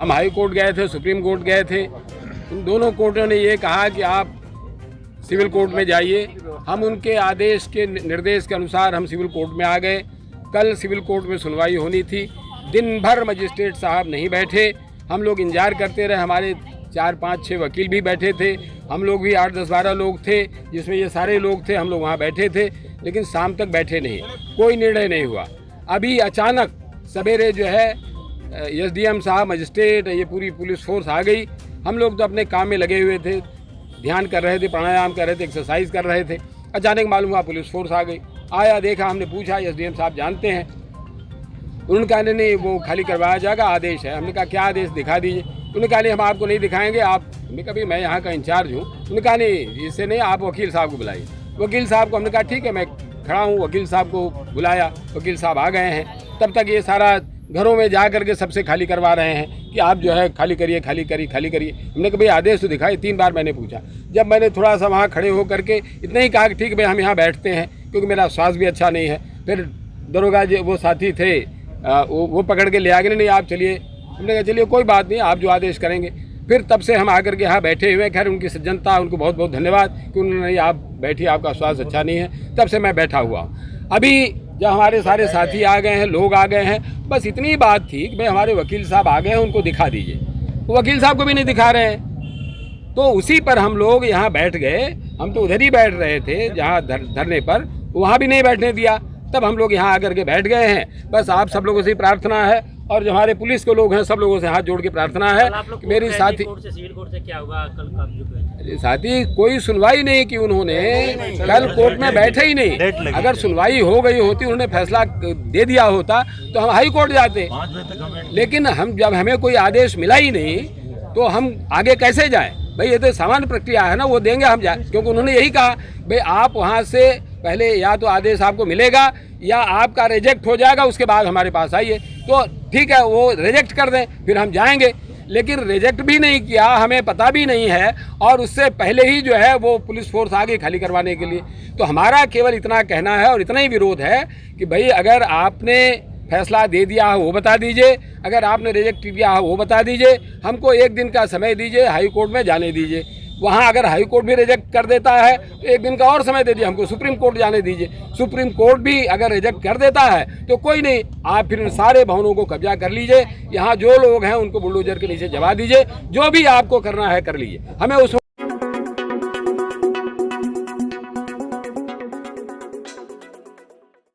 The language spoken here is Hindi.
हम हाई कोर्ट गए थे, सुप्रीम कोर्ट गए थे। उन दोनों कोर्टों ने ये कहा कि आप सिविल कोर्ट में जाइए। हम उनके आदेश के निर्देश के अनुसार हम सिविल कोर्ट में आ गए। कल सिविल कोर्ट में सुनवाई होनी थी। दिन भर मजिस्ट्रेट साहब नहीं बैठे। हम लोग इंतजार करते रहे। हमारे 4, 5, 6 वकील भी बैठे थे। हम लोग भी 8, 10, 12 लोग थे, जिसमें ये सारे लोग थे। हम लोग वहाँ बैठे थे, लेकिन शाम तक बैठे नहीं, कोई निर्णय नहीं हुआ। अभी अचानक सवेरे जो है एसडीएम साहब, मजिस्ट्रेट, ये पूरी पुलिस फोर्स आ गई। हम लोग तो अपने काम में लगे हुए थे, ध्यान कर रहे थे, प्राणायाम कर रहे थे, एक्सरसाइज कर रहे थे। अचानक मालूम हुआ पुलिस फोर्स आ गई। आया, देखा, हमने पूछा एसडीएम साहब जानते हैं? उन्होंने कहा नहीं, वो खाली करवाया जाएगा, आदेश है। हमने कहा क्या आदेश, दिखा दीजिए। उन्होंने कहा नहीं, हम आपको नहीं दिखाएंगे। हमने कहा भाई मैं यहाँ का इंचार्ज हूँ। उन्होंने कहा नहीं, इससे नहीं, आप वकील साहब को बुलाइए। वकील साहब को हमने कहा ठीक है, मैं खड़ा हूँ। वकील साहब को बुलाया, वकील साहब आ गए हैं। तब तक ये सारा घरों में जा करके सबसे खाली करवा रहे हैं कि आप जो है खाली करिए, खाली करिए, खाली करिए। हमने कहा भाई आदेश तो दिखाई। 3 बार मैंने पूछा। जब मैंने थोड़ा सा वहाँ खड़े होकर के इतना ही कहा कि ठीक है भाई हम यहाँ बैठते हैं, क्योंकि मेरा स्वास्थ्य भी अच्छा नहीं है। फिर दरोगा जी वो साथी थे, वो पकड़ के ले आ गए, नहीं आप चलिए। हमने कहा चलिए कोई बात नहीं, आप जो आदेश करेंगे। फिर तब से हम आकर के यहाँ बैठे हुए। खैर उनकी सज्जनता, उनको बहुत बहुत धन्यवाद कि उन्होंने आप बैठिए, आपका स्वास्थ्य अच्छा नहीं है। तब से मैं बैठा हुआ हूँ। अभी जब हमारे सारे साथी आ गए हैं, लोग आ गए हैं, बस इतनी बात थी कि भाई हमारे वकील साहब आ गए हैं, उनको दिखा दीजिए। वकील साहब को भी नहीं दिखा रहे हैं। तो उसी पर हम लोग यहाँ बैठ गए। हम तो उधर ही बैठ रहे थे जहाँ धरने पर, वहाँ भी नहीं बैठने दिया। तब हम लोग यहाँ आकर के बैठ गए हैं। बस आप सब लोगों से प्रार्थना है, और जो हमारे पुलिस के लोग हैं सब लोगों से हाथ जोड़ के प्रार्थना है कि मेरी साथी सिविल कोर्ट से क्या होगा कल? साथी कोई सुनवाई नहीं की उन्होंने। कल कोर्ट में बैठे ही नहीं। अगर सुनवाई हो गई होती, उन्होंने फैसला दे दिया होता तो हम हाई कोर्ट जाते। लेकिन हम जब हमें कोई आदेश मिला ही नहीं तो हम आगे कैसे जाएं? भाई ये तो सामान्य प्रक्रिया है ना, वो देंगे हम जाए। क्योंकि उन्होंने यही कहा भाई आप वहाँ से पहले या तो आदेश आपको मिलेगा या आपका रिजेक्ट हो जाएगा, उसके बाद हमारे पास आइए। तो ठीक है, वो रिजेक्ट कर दें, फिर हम जाएंगे। लेकिन रिजेक्ट भी नहीं किया, हमें पता भी नहीं है, और उससे पहले ही जो है वो पुलिस फोर्स आ गई खाली करवाने के लिए। तो हमारा केवल इतना कहना है और इतना ही विरोध है कि भाई अगर आपने फैसला दे दिया हो वो बता दीजिए, अगर आपने रिजेक्ट किया हो वो बता दीजिए। हमको 1 दिन का समय दीजिए, हाई कोर्ट में जाने दीजिए। वहाँ अगर हाई कोर्ट भी रिजेक्ट कर देता है तो 1 दिन का और समय दे दिए हमको, सुप्रीम कोर्ट जाने दीजिए। सुप्रीम कोर्ट भी अगर रिजेक्ट कर देता है तो कोई नहीं, आप फिर इन सारे भवनों को कब्जा कर लीजिए। यहाँ जो लोग हैं उनको बुलडोजर के नीचे जमा दीजिए। जो भी आपको करना है कर लीजिए, हमें उसमें